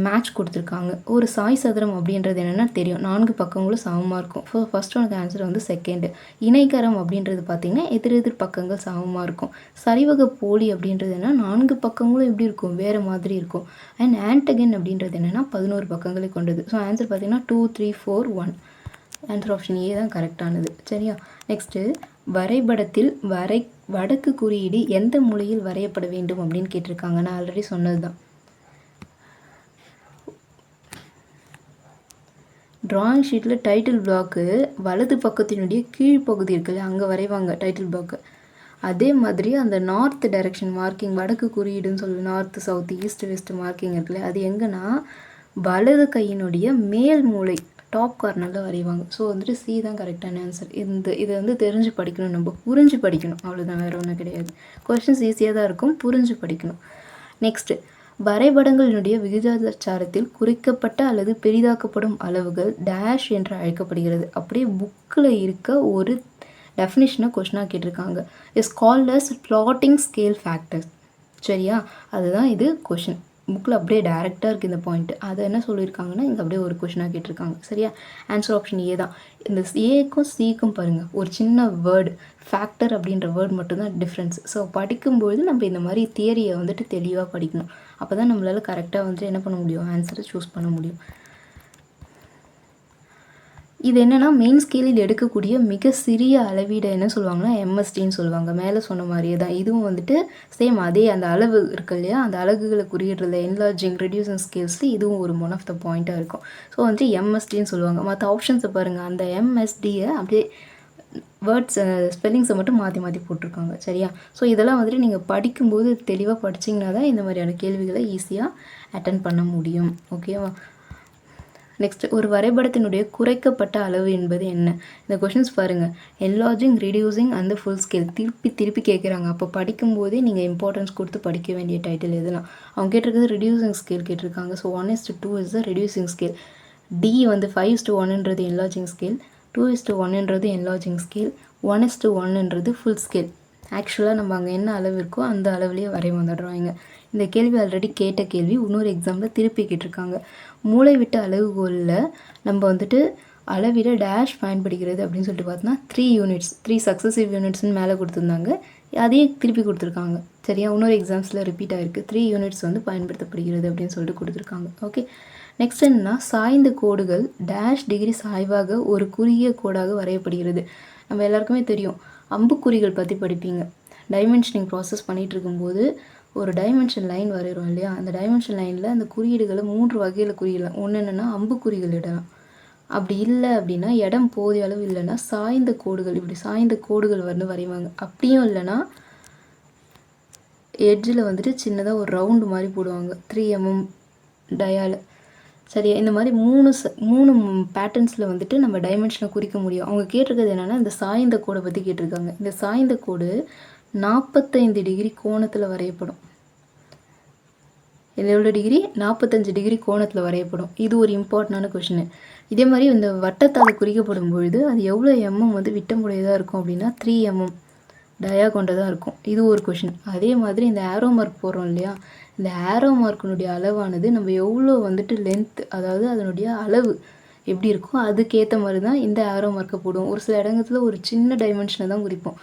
மேட்ச் கொடுத்துருக்காங்க. ஒரு சாய் சதுரம் அப்படின்றது என்னென்னா தெரியும், 4 பக்கங்களும் சமமாக இருக்கும். ஃபர்ஸ்ட் ஒனுக்கு ஆன்சர் வந்து செகண்டு. இணைகரம் அப்படின்றது பார்த்திங்கன்னா எதிர் பக்கங்கள் சமமாக இருக்கும். சரிவக போலி அப்படின்றது என்னென்னா 4 பக்கங்களும் எப்படி இருக்கும், வேறு மாதிரி இருக்கும். அண்ட் ஆன்டகன் அப்படின்றது என்னென்னா 11 பக்கங்களை கொண்டது. ஸோ ஆன்சர் பார்த்திங்கன்னா 2, 3, 4, 1. ஆன்சர் ஆப்ஷன் ஏ தான் கரெக்டானது. சரியா? நெக்ஸ்ட்டு வரைபடத்தில் வடக்கு குறியீடு எந்த மூலையில் வரையப்பட வேண்டும் அப்படின்னு கேட்டிருக்காங்க. நான் ஆல்ரெடி சொன்னது தான். ட்ராயிங் ஷீட்டில் டைட்டில் பிளாக்கு வலது பக்கத்தினுடைய கீழ்ப்பகுதி இருக்குல்ல, அங்கே வரைவாங்க டைட்டில் பிளாக்கு. அதே மாதிரி அந்த நார்த் டைரக்ஷன் மார்க்கிங், வடக்கு குறியீடுன்னு சொல்லி north, south, east, west marking இருக்குல்ல, அது எங்கன்னா வலது கையினுடைய மேல் மூளை டாப் கார்னரில் வரைவாங்க. ஸோ வந்துட்டு சி தான் கரெக்டான ஆன்சர். இதை வந்து தெரிஞ்சு படிக்கணும், நம்ம புரிஞ்சு படிக்கணும், அவ்வளோதான், வேறு ஒன்றும் கிடையாது. கொஸ்டின்ஸ் ஈஸியாக தான் இருக்கும், புரிஞ்சு படிக்கணும். நெக்ஸ்ட்டு வரைபடங்களினுடைய விகிதாச்சாரத்தில் குறைக்கப்பட்ட அல்லது பெரிதாக்கப்படும் அளவுகள் டேஷ் என்று அழைக்கப்படுகிறது. அப்படியே புக்கில் இருக்க ஒரு டெஃபினிஷனை கொஸ்டினாக கேட்டிருக்காங்க. Is called as plotting scale factors. சரியா? அதுதான் இது கொஷின். புக்கில் அப்படியே டேரெக்டாக இருக்குது இந்த பாயிண்ட்டு. அதை என்ன சொல்லியிருக்காங்கன்னா இங்கே அப்படியே ஒரு கொஷினாக கேட்டிருக்காங்க. சரியா? ஆன்சர் ஆப்ஷன் ஏ தான். இந்த ஏக்கும் சிக்கும் பாருங்கள், ஒரு சின்ன வேர்டு ஃபேக்டர் அப்படின்ற வேர்டு மட்டும்தான் டிஃப்ரென்ஸ். ஸோ படிக்கும்பொழுது நம்ம இந்த மாதிரி தியரியை வந்துட்டு தெளிவாக படிக்கணும். அப்போ தான் நம்மளால் கரெக்டாக வந்துட்டு என்ன பண்ண முடியும், ஆன்சரை சூஸ் பண்ண முடியும். இது என்னென்னா மெயின் ஸ்கேலில் எடுக்கக்கூடிய மிக சிறிய அளவீடை என்ன சொல்லுவாங்கன்னா எம்எஸ்டின்னு சொல்லுவாங்க. மேலே சொன்ன மாதிரியே தான் இதுவும் வந்துட்டு சேம் அதே அந்த அளவு இருக்கு இல்லையா, அந்த அலகுகளை குறியிடுறதுல என்லார்ஜிங், ரெடியூசிங் ஸ்கேல்ஸில் இதுவும் ஒரு ஒன் ஆஃப் த பாயிண்ட்டாக இருக்கும். ஸோ வந்துட்டு எம்எஸ்டின்னு சொல்லுவாங்க. மற்ற ஆப்ஷன்ஸை பாருங்கள், அந்த எம்எஸ்டியை அப்படியே வேர்ட்ஸ் ஸ்பெல்லிங்ஸை மட்டும் மாற்றி மாற்றி போட்டிருக்காங்க. சரியா? ஸோ இதெல்லாம் வந்துட்டு நீங்கள் படிக்கும்போது தெளிவாக படிச்சிங்கன்னா தான் இந்த மாதிரியான கேள்விகளை ஈஸியாக அட்டன் பண்ண முடியும். ஓகேவா? நெக்ஸ்ட், ஒரு வரைபடத்தினுடைய குறைக்கப்பட்ட அளவு என்பது என்ன? இந்த கொஷின்ஸ் பாருங்கள், என்லார்ஜிங், ரெடியூசிங் அந்த ஃபுல் ஸ்கேல் திருப்பி கேட்குறாங்க. அப்போ படிக்கும்போதே நீங்கள் இம்பார்ட்டன்ஸ் கொடுத்து படிக்க வேண்டிய டைட்டில் எதுலாம். அவங்க கேட்டிருக்கிறது ரெடியூசிங் ஸ்கேல் கேட்டிருக்காங்க. So 1:2 is the reducing scale. D வந்து 5:1ன்றது என்லார்ஜிங் ஸ்கேல், 2:1ன்றது என்லார்ஜிங் ஸ்கேல், 1:1ன்றது ஃபுல் ஸ்கேல். ஆக்சுவலாக நம்ம அங்கே என்ன அளவு இருக்கோ அந்த அளவுலேயே வரைவோம் அந்த ட்ராயிங்கை. இந்த கேள்வி ஆல்ரெடி கேட்ட கேள்வி, இன்னொரு எக்ஸாம்பிள் திருப்பி கேட்டிருக்காங்க. மூளை விட்ட அளவுகோலில் நம்ம வந்துட்டு அளவிட டேஷ் பயன்படுகிறது அப்படின்னு சொல்லிட்டு பார்த்தோன்னா 3 யூனிட்ஸ், 3 சக்ஸசிவ் யூனிட்ஸ்னு மேலே கொடுத்துருந்தாங்க, அதையே திருப்பி கொடுத்துருக்காங்க. சரியா? இன்னொரு எக்ஸாம்ஸில் ரிப்பீட் ஆகிருக்கு. 3 யூனிட்ஸ் வந்து பயன்படுத்தப்படுகிறது அப்படின்னு சொல்லிட்டு கொடுத்துருக்காங்க. ஓகே, நெக்ஸ்ட் என்னன்னா சாய்ந்த கோடுகள் டேஷ் டிகிரி சாய்வாக ஒரு குறுகிய கோடாக வரையப்படுகிறது. நம்ம எல்லாருக்குமே தெரியும், அம்புக்குறிகள் பற்றி படிப்பீங்க. டைமென்ஷனிங் ப்ராசஸ் பண்ணிகிட்டு இருக்கும்போது ஒரு டைமென்ஷன் லைன் வரைகிறோம் இல்லையா, அந்த டைமென்ஷன் லைனில் அந்த குறியீடுகளை 3 வகையில் குறியிடலாம். ஒன்று என்னென்னா அம்புக்குறிகள் இடலாம். அப்படி இல்லை அப்படின்னா இடம் போதிய அளவு இல்லைன்னா சாய்ந்த கோடுகள், இப்படி சாய்ந்த கோடுகள் வந்து வரைவாங்க. அப்படியும் இல்லைன்னா எட்ஜில் வந்துட்டு சின்னதாக ஒரு ரவுண்டு மாதிரி போடுவாங்க 3 mm டயால். சரியா? இந்த மாதிரி 3 பேட்டர்ன்ஸில் வந்துட்டு நம்ம டைமென்ஷனை குறிக்க முடியும். அவங்க கேட்டிருக்கிறது என்னென்னா இந்த சாய்ந்த கோடை பற்றி கேட்டிருக்காங்க. இந்த சாய்ந்த கோடு 45 டிகிரி கோணத்தில் வரையப்படும். எவ்வளோ டிகிரி? 45 டிகிரி கோணத்தில் வரையப்படும். இது ஒரு இம்பார்ட்டண்டான கொஷின். இதே மாதிரி இந்த வட்டத்தால் குறிக்கப்படும் பொழுது அது எவ்வளோ எம்எம் வந்து விட்டமுடையதாக இருக்கும் அப்படின்னா 3 mm டயா கொண்டதாக இருக்கும். இது ஒரு கொஷின். அதே மாதிரி இந்த ஆரோ மார்க் போடுறோம் இல்லையா, இந்த ஆரோ மார்க்கினுடைய அளவானது நம்ம எவ்வளோ வந்துட்டு லென்த், அதாவது அதனுடைய அளவு எப்படி இருக்கோ அதுக்கேற்ற மாதிரி தான் இந்த ஆரோ மார்க்கை போடுவோம். ஒரு சில இடத்துல ஒரு சின்ன டைமென்ஷனை தான் குறிப்போம்.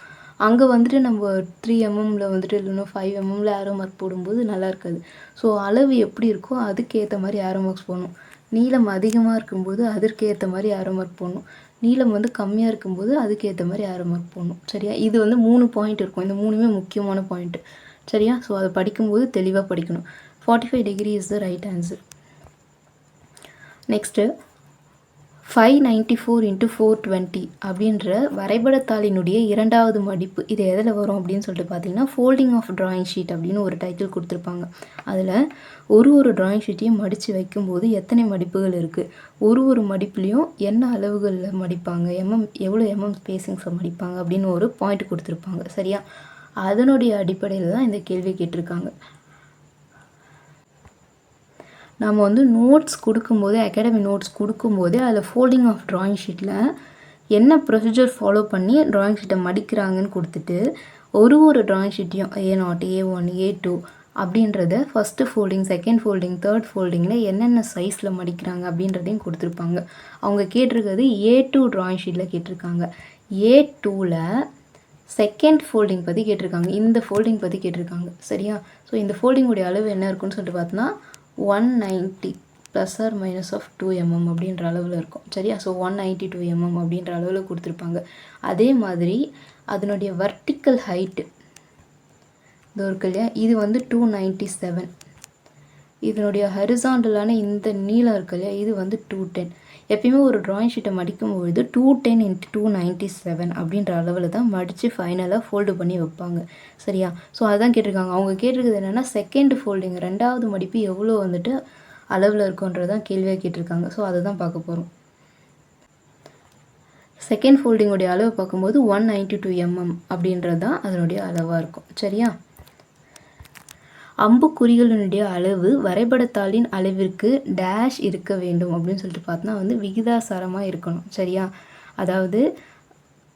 அங்கே வந்துட்டு நம்ம 3 mmல வந்துட்டு இல்லைன்னா 5 mmல ஆரோ மார்க் போடும்போது நல்லா இருக்காது. ஸோ அளவு எப்படி இருக்கோ அதுக்கேற்ற மாதிரி ஆரோ மார்க்ஸ் போடணும். நீளம் அதிகமாக இருக்கும்போது அதற்கேற்ற மாதிரி ஆரோ மார்க் போடணும். நீளம் வந்து கம்மியாக இருக்கும்போது அதுக்கேற்ற மாதிரி ஆரோ மார்க் போடணும். சரியா? இது வந்து 3 பாயிண்ட் இருக்கும். இந்த 3மே முக்கியமான பாயிண்ட்டு. சரியா? ஸோ அதை படிக்கும்போது தெளிவாக படிக்கணும். 45 degree is the right answer. Next 594 × 420 அப்படின்ற வரைபடத்தாளினுடைய இரண்டாவது மடிப்பு இது எதில் வரும் அப்படின்னு சொல்லிட்டு பார்த்தீங்கன்னா ஃபோல்டிங் ஆஃப் ட்ராயிங் ஷீட் அப்படின்னு ஒரு டைட்டில் கொடுத்துருப்பாங்க. அதில் ஒரு ட்ராயிங் ஷீட்டையும் மடித்து வைக்கும்போது எத்தனை மடிப்புகள் இருக்குது, ஒரு மடிப்புலேயும் என்ன அளவுகளில் மடிப்பாங்க, எவ்வளோ ஸ்பேசிங்ஸை மடிப்பாங்க அப்படின்னு ஒரு பாயிண்ட் கொடுத்துருப்பாங்க. சரியா, அதனுடைய அடிப்படையில் தான் இந்த கேள்வி கேட்டிருக்காங்க. நம்ம வந்து நோட்ஸ் கொடுக்கும்போது அகாடமி நோட்ஸ் கொடுக்கும்போது அதில் ஃபோல்டிங் ஆஃப் ட்ராயிங் ஷீட்டில் என்ன ப்ரொசீஜர் ஃபாலோ பண்ணி ட்ராயிங் ஷீட்டை மடிக்கிறாங்கன்னு கொடுத்துட்டு ஒரு ட்ராயிங் ஷீட்டையும் A0, A1, A2 அப்படின்றத first folding, second folding, third ஃபோல்டிங்கில் என்னென்ன சைஸில் மடிக்கிறாங்க அப்படின்றதையும் கொடுத்துருப்பாங்க. அவங்க கேட்டிருக்கிறது A2 ட்ராயிங் ஷீட்டில் கேட்டிருக்காங்க. A2ல் செகண்ட் ஃபோல்டிங் பற்றி கேட்டிருக்காங்க, இந்த ஃபோல்டிங் பற்றி கேட்டிருக்காங்க. சரியா, ஸோ இந்த ஃபோல்டிங்குடைய அளவு என்ன இருக்குன்னு சொல்லிட்டு பார்த்தோன்னா 190 ± 2 mm அப்படின்ற அளவில் இருக்கும். சரியா, ஸோ 192 mm அப்படின்ற அளவில் கொடுத்துருப்பாங்க. அதே மாதிரி அதனுடைய வர்டிக்கல் ஹைட்டு இது இருக்கு இல்லையா, இது வந்து 297. இதனுடைய ஹரிசாண்டலான இந்த நீளம் இருக்கு இல்லையா, இது வந்து 210. எப்பயுமே ஒரு ட்ராயிங் ஷீட்டை மடிக்கும்பொழுது 210 × 297 அப்படின்ற அளவில் தான் மடித்து ஃபைனலாக ஃபோல்டு பண்ணி வைப்பாங்க. சரியா, ஸோ அதுதான் கேட்டிருக்காங்க. அவங்க கேட்டிருக்கிறது என்னென்னா செகண்ட் ஃபோல்டிங், ரெண்டாவது மடிப்பு எவ்வளோ வந்துட்டு அளவில் இருக்குன்றதான் கேள்வியாக கேட்டிருக்காங்க. ஸோ அதை தான் பார்க்க போகிறோம். செகண்ட் ஃபோல்டிங்குடைய அளவு பார்க்கும்போது 192 mm அப்படின்றது தான் அதனுடைய அளவாக இருக்கும். சரியா, அம்புக்குறிகளினுடைய அளவு வரைபடத்தாளின் அளவிற்கு டேஷ் இருக்க வேண்டும் அப்படின்னு சொல்லிட்டு பார்த்தோன்னா வந்து விகிதாசாரமாக இருக்கணும். சரியா, அதாவது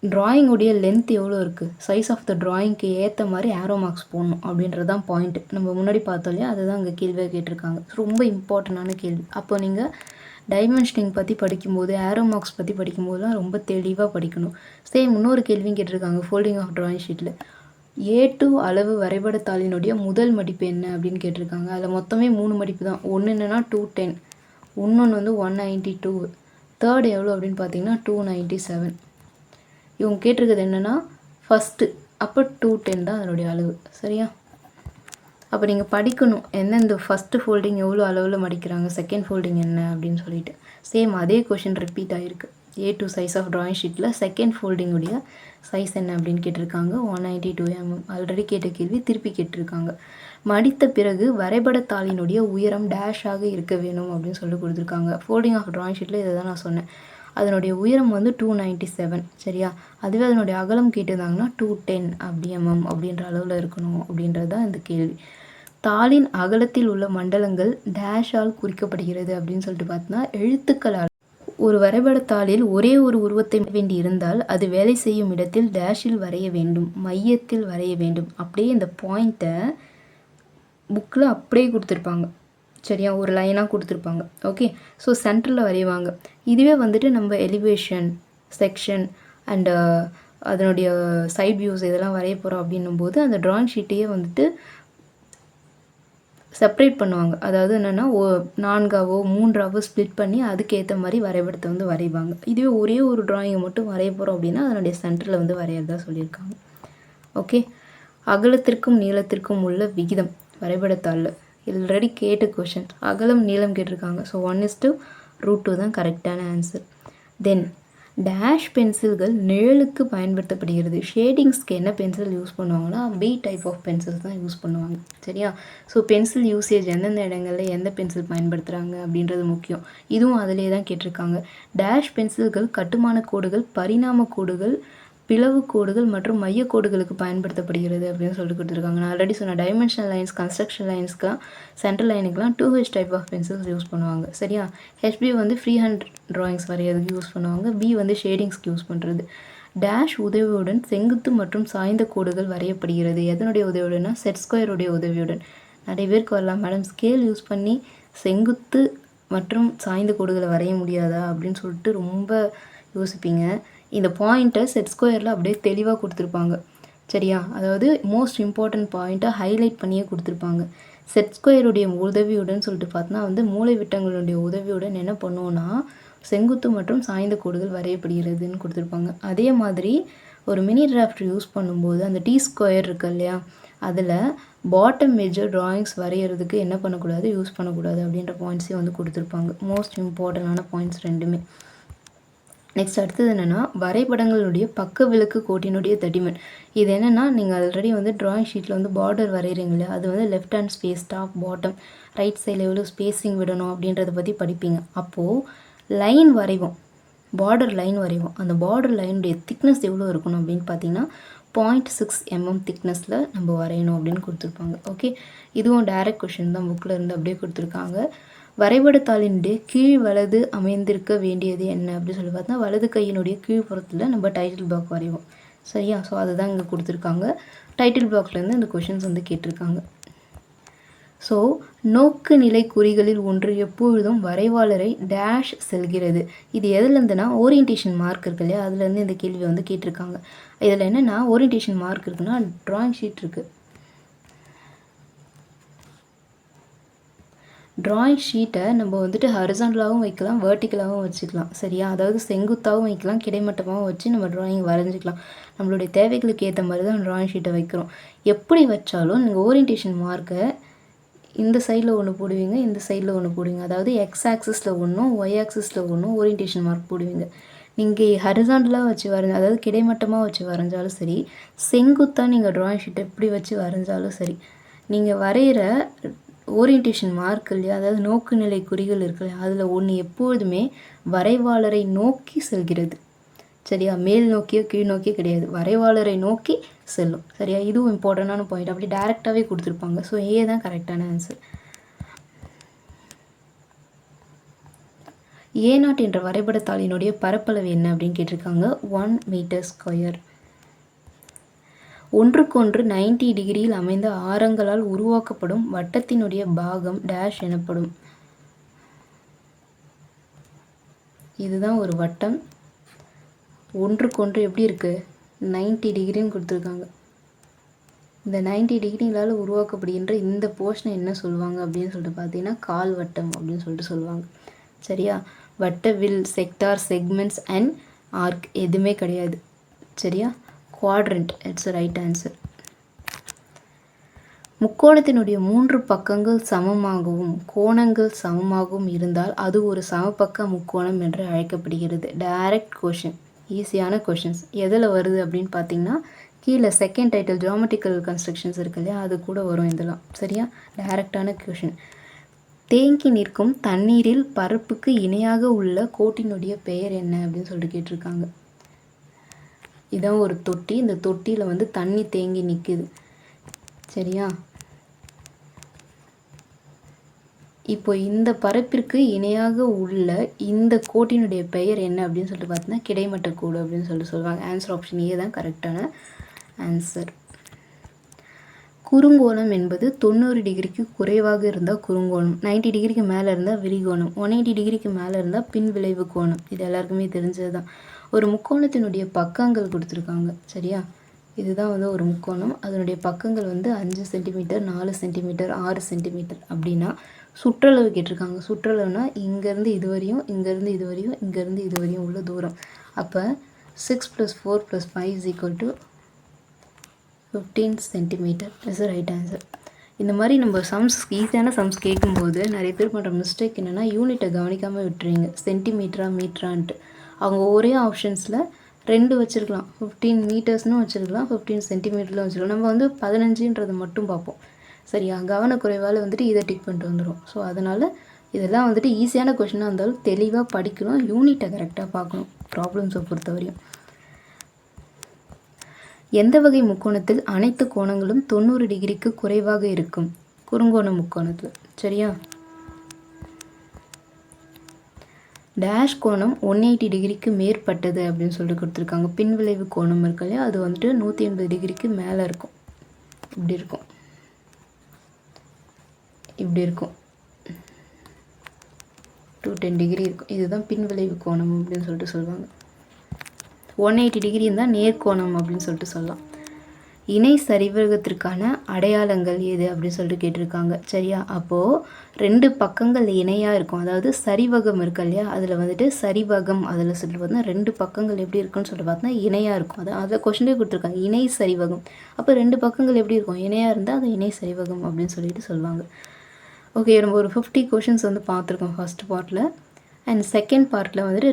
ட்ராயிங்குடைய லென்த் எவ்வளோ இருக்குது, சைஸ் ஆஃப் த ட்ராயிங்க்கு ஏற்ற மாதிரி ஆரோ மார்க்ஸ் போடணும் அப்படின்றது தான் பாயிண்ட். நம்ம முன்னாடி பார்த்தோம் இல்லையா, அதுதான் அங்கே கேள்வியாக கேட்டிருக்காங்க. ரொம்ப இம்பார்ட்டண்டான கேள்வி. அப்போ நீங்கள் டைமென்ஷனிங் பற்றி படிக்கும்போது, ஆரோ மார்க்ஸ் பற்றி படிக்கும்போதுலாம் ரொம்ப தெளிவாக படிக்கணும். சேம் இன்னொரு கேள்வியும் கேட்டிருக்காங்க ஃபோல்டிங் ஆஃப் ட்ராயிங் ஷீட்டில். A2 அளவு வரைபடத்தாளினுடைய முதல் மடிப்பு என்ன அப்படின்னு கேட்டிருக்காங்க. அதில் மொத்தமே 3 மடிப்பு தான். ஒன்று என்னென்னா 210, இன்னொன்று வந்து 192, தேர்ட் எவ்வளோ அப்படின்னு பார்த்தீங்கன்னா 297. இவங்க கேட்டிருக்கிறது என்னென்னா ஃபஸ்ட்டு, அப்போ 210 தான் அதனுடைய அளவு. சரியா, அப்போ நீங்கள் படிக்கணும் என்ன இந்த ஃபஸ்ட்டு ஃபோல்டிங் எவ்வளோ அளவில் மடிக்கிறாங்க, செகண்ட் ஃபோல்டிங் என்ன அப்படின்னு சொல்லிட்டு. சேம் அதே கொஷின் ரிப்பீட் ஆகிருக்கு. A2 சைஸ் ஆஃப் ட்ராயிங் ஷீட்டில் செகண்ட் ஃபோல்டிங்குடைய சைஸ் என்ன அப்படின்னு கேட்டிருக்காங்க. 192 mm ஆல்ரெடி கேட்ட கேள்வி திருப்பி கேட்டிருக்காங்க. மடித்த பிறகு வரைபடத்தாளினுடைய உயரம் டேஷாக இருக்க வேணும் அப்படின்னு சொல்லி கொடுத்துருக்காங்க. ஃபோல்டிங் ஆஃப் ட்ராயிங் ஷீட்டில் இதை தான் நான் சொன்னேன். அதனுடைய உயரம் வந்து 297. சரியா, அதுவே அதனுடைய அகலம் கேட்டிருந்தாங்கன்னா 210 mm அப்படின்ற அளவில் இருக்கணும் அப்படின்றது தான் இந்த கேள்வி. தாளின் அகலத்தில் உள்ள மண்டலங்கள் டேஷால் குறிக்கப்படுகிறது அப்படின்னு சொல்லிட்டு பார்த்தோன்னா எழுத்துக்களால். ஒரு வரைபடத்தாளில் ஒரே ஒரு உருவத்தை வேண்டி இருந்தால் அது வேலை செய்யும் இடத்தில் டேஷில் வரைய வேண்டும், மையத்தில் வரைய வேண்டும். அப்படியே இந்த பாயிண்ட்டை புக்கில் அப்படியே கொடுத்துருப்பாங்க. சரியா, ஒரு லைனாக கொடுத்துருப்பாங்க. ஓகே, ஸோ சென்டரில் வரைவாங்க. இதுவே வந்துட்டு நம்ம எலிவேஷன், செக்ஷன் அண்டு அதனுடைய சைட் வியூஸ் இதெல்லாம் வரைய போகிறோம் அப்படின்னும் போது அந்த ட்ராயிங் ஷீட்டையே வந்துட்டு செப்ரேட் பண்ணுவாங்க. அதாவது என்னென்னா 4ஆவோ 3ஆவோ ஸ்ப்ளிட் பண்ணி அதுக்கேற்ற மாதிரி வரைபடத்தை வந்து வரைவாங்க. இதுவே ஒரே ஒரு ட்ராயிங்கை மட்டும் வரைய போகிறோம் அப்படின்னா அதனுடைய சென்டரில் வந்து வரையறதா சொல்லியிருக்காங்க. ஓகே, அகலத்திற்கும் நீளத்திற்கும் உள்ள விகிதம் வரைபடத்தாளில் ஆல்ரெடி கேட்ட கொஷின். அகலம் நீளம் கேட்டிருக்காங்க. ஸோ 1:√2 தான் கரெக்டான ஆன்சர். தென் டேஷ் பென்சில்கள் நிழலுக்கு பயன்படுத்தப்படுகிறது. ஷேடிங்ஸ்க்கு என்ன பென்சில் யூஸ் பண்ணுவாங்கன்னா பி டைப் ஆஃப் பென்சில்ஸ் தான் யூஸ் பண்ணுவாங்க. சரியா, ஸோ பென்சில் யூசேஜ் எந்தெந்த இடங்களில் எந்த பென்சில் பயன்படுத்துகிறாங்க அப்படின்றது முக்கியம். இதுவும் அதிலே தான் கேட்டிருக்காங்க. டேஷ் பென்சில்கள் கட்டுமான கோடுகள், பரிணாம கோடுகள், பிளவு கோடுகள் மற்றும் மையக்கோடுகளுக்கு பயன்படுத்தப்படுகிறது அப்படின்னு சொல்லிட்டு கொடுத்துருக்காங்க. நான் ஆல்ரெடி சொன்ன டைமென்ஷனல் லைன்ஸ், கன்ஸ்ட்ரக்ஷன் லைன்ஸ்க்குலாம், சென்ட்ரல் லைனுக்குலாம் 2H type of pencils use பண்ணுவாங்க. சரியா, HB வந்து ஃப்ரீ ஹேண்ட் ட்ராயிங்ஸ் வரைகிறதுக்கு யூஸ் பண்ணுவாங்க. B வந்து ஷேடிங்ஸ்க்கு யூஸ் பண்ணுறது. டேஷ் உதவியுடன் செங்குத்து மற்றும் சாய்ந்த கோடுகள் வரையப்படுகிறது. எதனுடைய உதவியுடனா செட் ஸ்கொயருடைய உதவியுடன். நிறைய பேருக்கு வரலாம், மேடம் ஸ்கேல் யூஸ் பண்ணி செங்குத்து மற்றும் சாய்ந்த கோடுகளை வரைய முடியாதா அப்படின்னு சொல்லிட்டு ரொம்ப யோசிப்பீங்க. இந்த பாயிண்ட்டை செட் ஸ்கொயரில் அப்படியே தெளிவாக கொடுத்துருப்பாங்க. சரியா, அதாவது மோஸ்ட் இம்பார்ட்டன்ட் பாயிண்ட்டை ஹைலைட் பண்ணியே கொடுத்துருப்பாங்க. செட் ஸ்கொயருடைய உதவியுடன் சொல்லிட்டு பார்த்தோன்னா வந்து மூளை விட்டங்களுடைய உதவியுடன் என்ன பண்ணுவோன்னா செங்குத்து மற்றும் சாய்ந்த கோடுகள் வரையப்படுகிறதுன்னு கொடுத்துருப்பாங்க. அதே மாதிரி ஒரு மினி டிராஃப்ட் யூஸ் பண்ணும்போது அந்த T ஸ்கொயர் இருக்கு இல்லையா, அதில் பாட்டம் மேஜர் ட்ராயிங்ஸ் வரைகிறதுக்கு என்ன பண்ணக்கூடாது, யூஸ் பண்ணக்கூடாது அப்படின்ற பாயிண்ட்ஸையும் வந்து கொடுத்துருப்பாங்க. மோஸ்ட் இம்பார்ட்டண்டான பாயிண்ட்ஸ் ரெண்டுமே. நெக்ஸ்ட் அடுத்தது என்னென்னா வரைபடங்களுடைய பக்க விளக்கு கோட்டினுடைய தடிமன். இது என்னென்னா நீங்கள் ஆல்ரெடி வந்து ட்ராயிங் ஷீட்டில் வந்து பார்டர் வரைகிறீங்களே, அது வந்து left hand space, top bottom, right சைடில் எவ்வளோ ஸ்பேஸிங் விடணும் அப்படின்றத பற்றி படிப்பீங்க. அப்போது லைன் வரைவோம், பார்டர் லைன் வரைவோம். அந்த பார்டர் லைனுடைய திக்னஸ் எவ்வளோ இருக்கணும் அப்படின்னு பார்த்தீங்கன்னா 0.6 mm திக்னஸில் நம்ம வரையணும் அப்படின்னு கொடுத்துருப்பாங்க. ஓகே, இதுவும் டைரக்ட் கொஷின் தான், புக்கில் இருந்து அப்படியே கொடுத்துருக்காங்க. வரைபடத்தாளினுடைய கீழ் வலது அமைந்திருக்க வேண்டியது என்ன அப்படின்னு சொல்லி பார்த்தா வலது கையினுடைய கீழ்ப்புறத்தில் நம்ம டைட்டில் பிளாக் வரைவோம். சரியா? ஸோ அதுதான் இங்கே கொடுத்துருக்காங்க. டைட்டில் பிளாக்லேருந்து இந்த கொஷின்ஸ் வந்து கேட்டிருக்காங்க. ஸோ நோக்கு நிலை குறிகளில் ஒன்று எப்பொழுதும் வரைவாளரை டேஷ் செல்கிறது. இது எதுலேருந்துன்னா ஓரியன்டேஷன் மார்க் இருக்கு இல்லையா, அதுலேருந்து இந்த கேள்வி வந்து கேட்டிருக்காங்க. இதில் என்னென்னா ஓரியன்டேஷன் மார்க் இருக்குன்னா ட்ராயிங் ஷீட் இருக்குது. ட்ராயிங் ஷீட்டை நம்ம வந்துட்டு ஹரிசாண்டலாகவும் வைக்கலாம், வெர்டிக்கலாகவும் வச்சுக்கலாம். சரியா? அதாவது செங்குத்தாகவும் வைக்கலாம், கிடைமட்டமாகவும் வச்சு நம்ம ட்ராயிங் வரைஞ்சிக்கலாம். நம்மளுடைய தேவைகளுக்கு ஏற்ற மாதிரி தான் ட்ராயிங் ஷீட்டை வைக்கிறோம். எப்படி வச்சாலும் நீங்கள் ஓரியன்டேஷன் மார்க்கை இந்த சைடில் ஒன்று போடுவீங்க, இந்த சைடில் ஒன்று போடுவீங்க. அதாவது எக்ஸ் ஆக்சிஸில் ஒன்றும் ஒய் ஆக்சிஸில் ஒன்றும் ஓரியன்டேஷன் மார்க் போடுவீங்க. நீங்கள் ஹரிசாண்டலாக வச்சு வரைஞ்ச, அதாவது கிடைமட்டமாக வச்சு வரைஞ்சாலும் சரி, செங்குத்தாக நீங்கள் ட்ராயிங் ஷீட்டை எப்படி வச்சு வரைஞ்சாலும் சரி, நீங்கள் வரைகிற ஓரியன்டேஷன் மார்க் இல்லையா, அதாவது நோக்கு நிலை குறிகள் இருக்கு இல்லையா, அதில் ஒன்று எப்பொழுதுமே வரைவாளரை நோக்கி செல்கிறது. சரியா? மேல் நோக்கியோ கீழ் நோக்கியோ கிடையாது, வரைவாளரை நோக்கி செல்லும். சரியா? இதுவும் இம்பார்ட்டண்டான பாயிண்ட். அப்படி டைரெக்டாகவே கொடுத்துருப்பாங்க. ஸோ ஏ தான் கரெக்டான ஆன்சர். A0 என்ற வரைபடத்தாளினுடைய பரப்பளவு என்ன அப்படின்னு கேட்டிருக்காங்க. 1 மீட்டர் ஸ்கொயர். ஒன்றுக்கொன்று 90 டிகிரியில் அமைந்த ஆரங்களால் உருவாக்கப்படும் வட்டத்தினுடைய பாகம் டேஷ் எனப்படும். இதுதான் ஒரு வட்டம். ஒன்றுக்கொன்று எப்படி இருக்குது, 90 டிகிரின்னு கொடுத்துருக்காங்க. இந்த 90 டிகிரிகளால் உருவாக்கப்படுகின்ற இந்த போர்ஷனை என்ன சொல்லுவாங்க அப்படின்னு சொல்லிட்டு பார்த்தீங்கன்னா கால் வட்டம் அப்படின்னு சொல்லிட்டு சொல்லுவாங்க. சரியா? வட்ட வில், செக்டார், செக்மெண்ட்ஸ் அண்ட் ஆர்க் எதுவுமே கிடையாது. சரியா? Quadrant, it's right answer. முக்கோணத்தினுடைய 3 பக்கங்கள் சமமாகவும் கோணங்கள் சமமாகவும் இருந்தால் அது ஒரு சமபக்க முக்கோணம் என்று அழைக்கப்படுகிறது. டைரக்ட் கொஷின், ஈஸியான கொஷின்ஸ். எதில் வருது அப்படின்னு பார்த்தீங்கன்னா கீழே செகண்ட் டைட்டில் ஜியோமெட்ரிக்கல் கன்ஸ்ட்ரக்ஷன்ஸ் இருக்கு இல்லையா, அது கூட வரும் இதெல்லாம். சரியா? டைரக்டான கொஷின். தேங்கி நிற்கும் தண்ணீரில் பரப்புக்கு இணையாக உள்ள கோட்டினுடைய பெயர் என்ன அப்படின்னு சொல்லிட்டு கேட்டிருக்காங்க. இதான் ஒரு தொட்டி. இந்த தொட்டியில் வந்து தண்ணி தேங்கி நிற்குது. சரியா? இப்போ இந்த பரப்பிற்கு இணையாக உள்ள இந்த கோட்டினுடைய பெயர் என்ன அப்படின்னு சொல்லிட்டு பார்த்தீங்கன்னா கிடைமட்ட கோடு அப்படின்னு சொல்லிட்டு சொல்லுவாங்க. ஆன்சர் ஆப்ஷன் ஏ தான் கரெக்டான ஆன்சர். குறுங்கோணம் என்பது 90 டிகிரிக்கு குறைவாக இருந்தால் குறுங்கோணம், 90 டிகிரிக்கு மேலே இருந்தால் விரிகோணம், 180 டிகிரிக்கு மேலே இருந்தால் பின் விளைவு கோணம். இது எல்லாருக்குமே தெரிஞ்சது தான். ஒரு முக்கோணத்தினுடைய பக்கங்கள் கொடுத்துருக்காங்க. சரியா? இதுதான் வந்து ஒரு முக்கோணம். அதனுடைய பக்கங்கள் வந்து 5 சென்டிமீட்டர், 4 சென்டிமீட்டர், 6 சென்டிமீட்டர். அப்படின்னா சுற்றளவு கேட்டிருக்காங்க. சுற்றளவுனா இங்கேருந்து இது வரையும், இங்கேருந்து இது வரையும், இங்கேருந்து இது வரையும் உள்ள தூரம். அப்போ 6 + 4 + 5 = 15 சென்டிமீட்டர் இஸ் ரைட் ஆன்சர். இந்த மாதிரி நம்ம சம்ஸ், ஈஸியான சம்ஸ் கேட்கும்போது நிறைய பேர் பண்ணுற மிஸ்டேக் என்னென்னா யூனிட்டை கவனிக்காமல் விட்டுறீங்க. சென்டிமீட்டரா மீட்டரான்ட்டு. அவங்க ஒரே ஆப்ஷன்ஸில் 2 வச்சுருக்கலாம். 15 மீட்டர்ஸ்னு வச்சுருக்கலாம், 15 சென்டிமீட்டரில் வச்சுருக்கலாம். நம்ம வந்து 15ன்றது மட்டும் பார்ப்போம். சரியா? கவனக்குறைவால் வந்துட்டு இதை டிக் பண்ணிட்டு வந்துடும். ஸோ அதனால் இதெல்லாம் வந்துட்டு ஈஸியான கொஷினாக இருந்தாலும் தெளிவாக படிக்கணும், யூனிட்டை கரெக்டாக பார்க்கணும் ப்ராப்ளம்ஸை பொறுத்தவரையும். எந்த வகை முக்கோணத்தில் அனைத்து கோணங்களும் 90 டிகிரிக்கு குறைவாக இருக்கும்? குறுங்கோண முக்கோணத்தில். சரியா? டேஷ் கோணம் 180 டிகிரிக்கு மேற்பட்டது அப்படின்னு சொல்லிட்டு கொடுத்துருக்காங்க. பின்விளைவு கோணம் இருக்கு இல்லையா, அது வந்துட்டு 180 டிகிரிக்கு மேலே இருக்கும். இப்படி இருக்கும், இப்படி இருக்கும், 210 டிகிரி இருக்கும். இதுதான் பின்விளைவு கோணம் அப்படின்னு சொல்லிட்டு சொல்லுவாங்க. 180 டிகிரி இருந்தால் நேர்கோணம் அப்படின்னு சொல்லிட்டு சொல்லலாம். இணை சரிவகத்திற்கான அடையாளங்கள் எது அப்படின்னு சொல்லிட்டு கேட்டிருக்காங்க. சரியா? அப்போது 2 பக்கங்கள் இணையாக இருக்கும். அதாவது சரிவகம் இருக்கு இல்லையா, அதில் வந்துட்டு சரிவகம் அதில் சொல்லிட்டு பார்த்தா 2 பக்கங்கள் எப்படி இருக்குன்னு சொல்லிட்டு பார்த்தா இணையாக இருக்கும். அதில் கொஷினே கொடுத்துருக்காங்க, இணை சரிவகம். அப்போ 2 பக்கங்கள் எப்படி இருக்கும், இணையாக இருந்தால் அது இணை சரிவகம் அப்படின்னு சொல்லிட்டு சொல்லுவாங்க. ஓகே, நம்ம ஒரு 50 கொஷின்ஸ் வந்து பார்த்துருக்கோம் ஃபர்ஸ்ட் பார்ட்டில். அண்ட் செகண்ட் பார்ட்டில் வந்துட்டு